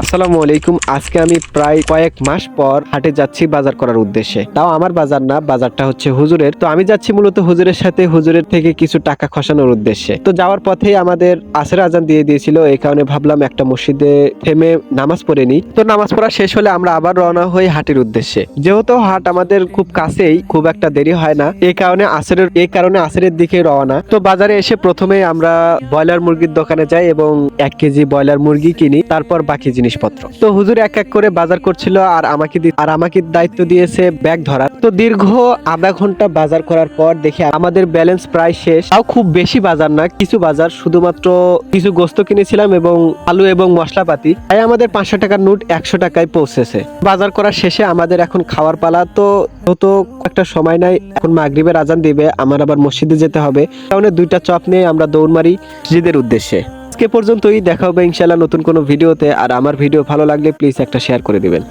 আসসালামু আলাইকুম। আজকে আমি প্রায় কয়েক মাস পর হাটে যাচ্ছি বাজার করার উদ্দেশ্যে। তাও আমার বাজার না, বাজারটা হচ্ছে হুজুরের। তো আমি যাচ্ছি মূলত হুজুরের সাথে, হুজুরের থেকে কিছু টাকা খসানোর উদ্দেশ্যে। তো যাওয়ার পথেই আমাদের আসরের আজান দিয়ে দিয়েছিল, এই কারণে ভাবলাম একটা মসজিদে থেমে নামাজ পড়ে নিই। তো নামাজ পড়া শেষ হলে আমরা আবার রওনা হই হাটের উদ্দেশ্যে। যেহেতু হাট আমাদের খুব কাছেই, খুব একটা দেরি হয় না, এই কারণে আসরের দিকে রওনা। তো বাজারে এসে প্রথমে আমরা ব্রয়লার মুরগির দোকানে যাই এবং 1 কেজি ব্রয়লার মুরগি কিনি, তারপর বাকি জিনিসপত্র। তো হুজুর এক এক করে বাজার করছিল আর আমাকে দায়িত্ব দিয়েছে ব্যাগ ধরার। তো দীর্ঘ আধা ঘন্টা বাজার করার পর দেখি আমাদের ব্যালেন্স প্রায় শেষ। তাও খুব বেশি বাজার না, কিছু বাজার, শুধুমাত্র কিছু গোস্ত কিনেছিলাম এবং আলু এবং মশলাপাতি। তাই আমাদের 500 টাকার নোট 100 টাকায় পৌঁছেছে। বাজার করার শেষে আমাদের এখন খাওয়ার পালা। তো একটা সময় নাই, এখন মাগরিবের আজান দিবে, আমার আবার মসজিদে যেতে হবে। কারণে 2টা চপ নিয়ে আমরা দৌড় মারি মসজিদের উদ্দেশ্যে। আজকে পর্যন্তই, দেখা হবে ইনশাআল্লাহ নতুন কোনো ভিডিওতে। আর আমার ভিডিও ভালো লাগলে প্লিজ একটা শেয়ার করে দিবেন।